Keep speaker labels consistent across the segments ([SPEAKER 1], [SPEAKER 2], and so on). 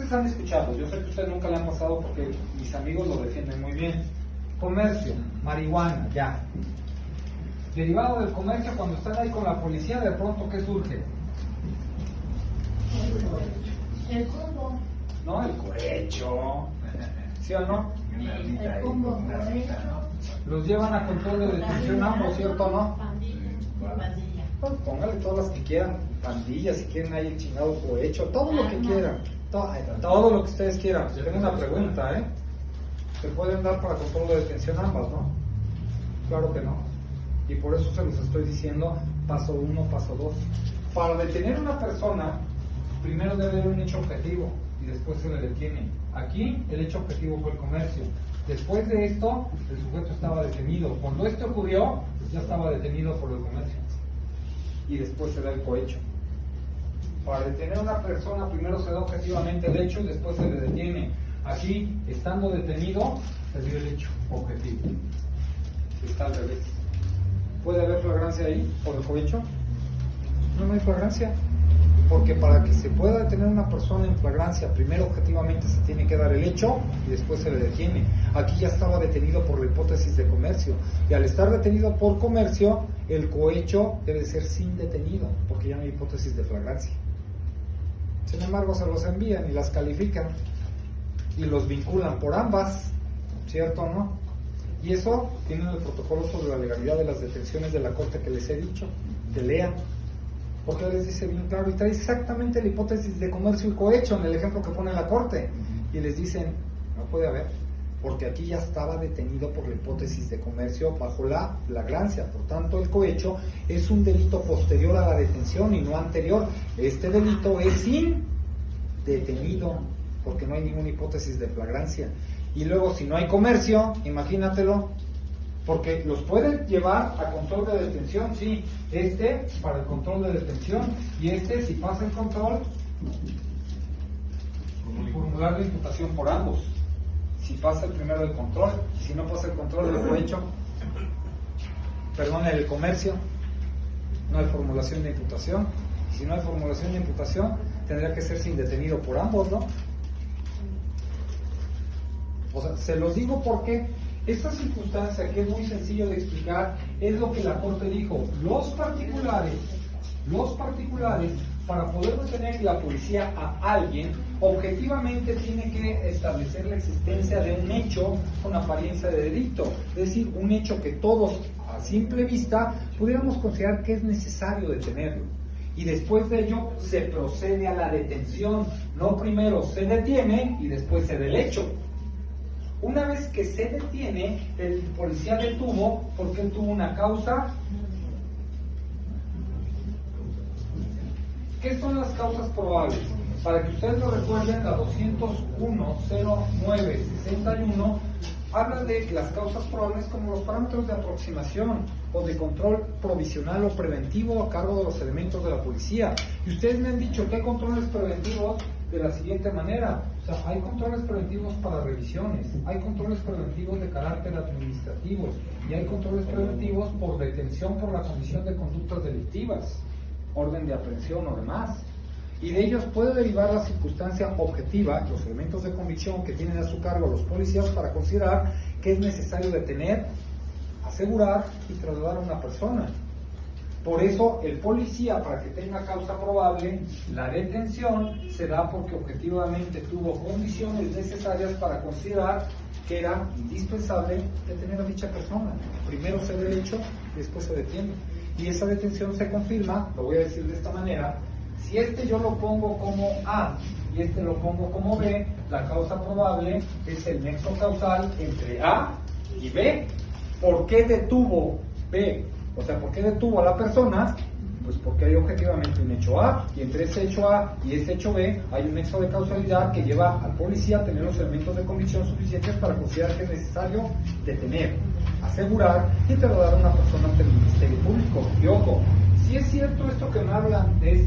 [SPEAKER 1] ustedes han escuchado, yo sé que ustedes nunca le han pasado porque mis amigos lo defienden muy bien. Comercio, marihuana, ya. Derivado del comercio, cuando están ahí con la policía, de pronto, ¿qué surge?
[SPEAKER 2] El combo.
[SPEAKER 1] ¿No? El cohecho. ¿Sí o no?
[SPEAKER 2] El combo cohecho.
[SPEAKER 1] Los llevan a control de detención ambos, ¿cierto o no?
[SPEAKER 2] Pandilla.
[SPEAKER 1] Pues póngale todas las que quieran, pandillas, si quieren ahí el chingado cohecho, todo lo que quieran, todo lo que ustedes quieran. Yo tengo una pregunta, ¿se pueden dar para control de detención ambas, no? Claro que no. Y por eso se los estoy diciendo, paso 1, paso 2. Para detener a una persona, primero debe haber un hecho objetivo y después se le detiene. Aquí el hecho objetivo fue el comercio. Después de esto, el sujeto estaba detenido. Cuando esto ocurrió, ya estaba detenido por el comercio. Y después se da el cohecho. Para detener a una persona, primero se da objetivamente el hecho y después se le detiene. Aquí, estando detenido, se dio el hecho objetivo. Está al revés. ¿Puede haber flagrancia ahí por el cohecho? No hay flagrancia. Porque para que se pueda detener a una persona en flagrancia, primero objetivamente se tiene que dar el hecho y después se le detiene. Aquí ya estaba detenido por la hipótesis de comercio. Y al estar detenido por comercio, el cohecho debe ser sin detenido, porque ya no hay hipótesis de flagrancia. Sin embargo, se los envían y las califican y los vinculan por ambas, ¿cierto o no? Y eso tienen el protocolo sobre la legalidad de las detenciones de la Corte que les he dicho, que lean. Porque les dice bien claro y trae exactamente la hipótesis de comercio y cohecho en el ejemplo que pone la Corte. Y les dicen, no puede haber, porque aquí ya estaba detenido por la hipótesis de comercio bajo la flagrancia. Por tanto, el cohecho es un delito posterior a la detención y no anterior. Este delito es indetenido, porque no hay ninguna hipótesis de flagrancia. Y luego, si no hay comercio, imagínatelo, porque los pueden llevar a control de detención, sí, para el control de detención, y si pasa el control, formular la imputación por ambos. Si pasa el primero el control, si no pasa el control del cohecho, el comercio, no hay formulación de imputación. Y si no hay formulación de imputación, tendría que ser sin detenido por ambos, ¿no? O sea, se los digo porque esta circunstancia, que es muy sencillo de explicar, es lo que la Corte dijo. Los particulares, para poder detener la policía a alguien, objetivamente tiene que establecer la existencia de un hecho con apariencia de delito. Es decir, un hecho que todos, a simple vista, pudiéramos considerar que es necesario detenerlo. Y después de ello, se procede a la detención. No primero se detiene y después se da el hecho. Una vez que se detiene, el policía detuvo porque él tuvo una causa. ¿Qué son las causas probables? Para que ustedes lo recuerden, la 201.09.61 habla de las causas probables como los parámetros de aproximación o de control provisional o preventivo a cargo de los elementos de la policía. Y ustedes me han dicho que hay controles preventivos de la siguiente manera. O sea, hay controles preventivos para revisiones, hay controles preventivos de carácter administrativos y hay controles preventivos por detención por la comisión de conductas delictivas, orden de aprehensión o demás. Y de ellos puede derivar la circunstancia objetiva, los elementos de convicción que tienen a su cargo los policías para considerar que es necesario detener, asegurar y trasladar a una persona. Por eso el policía, para que tenga causa probable, la detención se da porque objetivamente tuvo condiciones necesarias para considerar que era indispensable detener a dicha persona. Primero se da el hecho y después se detiene. Y esa detención se confirma, lo voy a decir de esta manera, si yo lo pongo como A y lo pongo como B, la causa probable es el nexo causal entre A y B. ¿Por qué detuvo B? O sea, ¿por qué detuvo a la persona? Pues porque hay objetivamente un hecho A, y entre ese hecho A y ese hecho B hay un nexo de causalidad que lleva al policía a tener los elementos de convicción suficientes para considerar que es necesario detener, asegurar y trasladar a una persona ante el Ministerio Público. Y ojo, si es cierto esto que me hablan de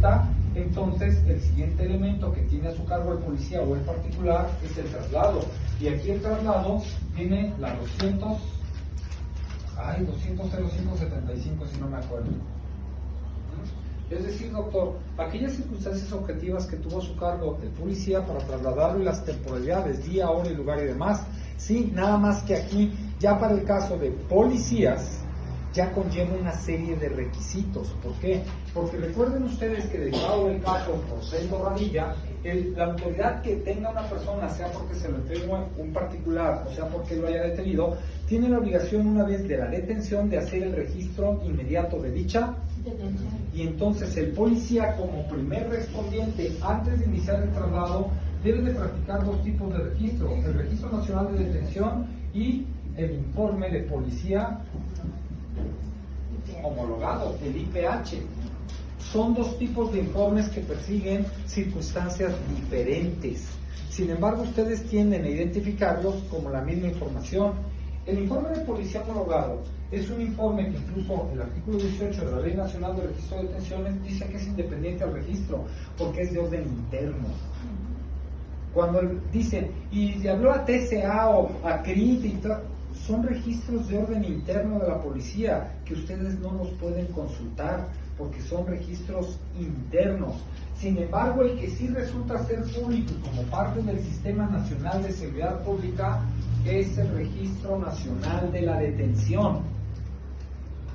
[SPEAKER 1] entonces el siguiente elemento que tiene a su cargo el policía o el particular es el traslado. Y aquí el traslado tiene la 200.0175, si no me acuerdo. Es decir, doctor, aquellas circunstancias objetivas que tuvo a su cargo el policía para trasladarlo y las temporalidades, día, hora y lugar y demás, sí, nada más que aquí, ya para el caso de policías, ya conlleva una serie de requisitos. ¿Por qué? Porque recuerden ustedes que derivado del caso Rosendo Radilla, la autoridad que tenga una persona, sea porque se lo entregue un particular o sea porque lo haya detenido, tiene la obligación una vez de la detención de hacer el registro inmediato de dicha detención. Y entonces el policía como primer respondiente antes de iniciar el traslado debe de practicar dos tipos de registro: el Registro Nacional de Detención y el informe de policía homologado, el IPH. Son dos tipos de informes que persiguen circunstancias diferentes. Sin embargo, ustedes tienden a identificarlos como la misma información. El informe de policía homologado es un informe que incluso el artículo 18 de la Ley Nacional de Registro de Detenciones dice que es independiente al registro porque es de orden interno. Cuando dicen, y se habló a TCA o a CRIT y tal, son registros de orden interno de la policía que ustedes no los pueden consultar porque son registros internos. Sin embargo, el que sí resulta ser público como parte del Sistema Nacional de Seguridad Pública es el Registro Nacional de la Detención.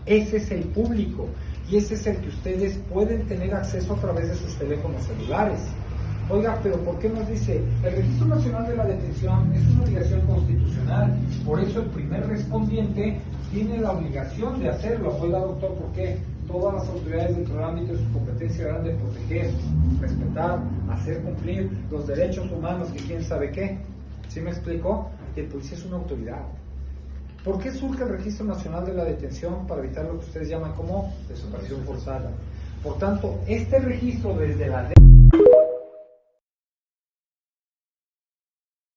[SPEAKER 1] Ese es el público y ese es el que ustedes pueden tener acceso a través de sus teléfonos celulares. Oiga, pero ¿por qué nos dice? El Registro Nacional de la Detención es una obligación constitucional, por eso el primer respondiente tiene la obligación de hacerlo. Oiga, doctor, ¿por qué? Todas las autoridades dentro del ámbito de su competencia deben de proteger, respetar, hacer cumplir los derechos humanos que quién sabe qué. ¿Sí me explicó? El policía es una autoridad. ¿Por qué surge el Registro Nacional de la Detención? Para evitar lo que ustedes llaman como desaparición forzada. Por tanto, este registro desde la ley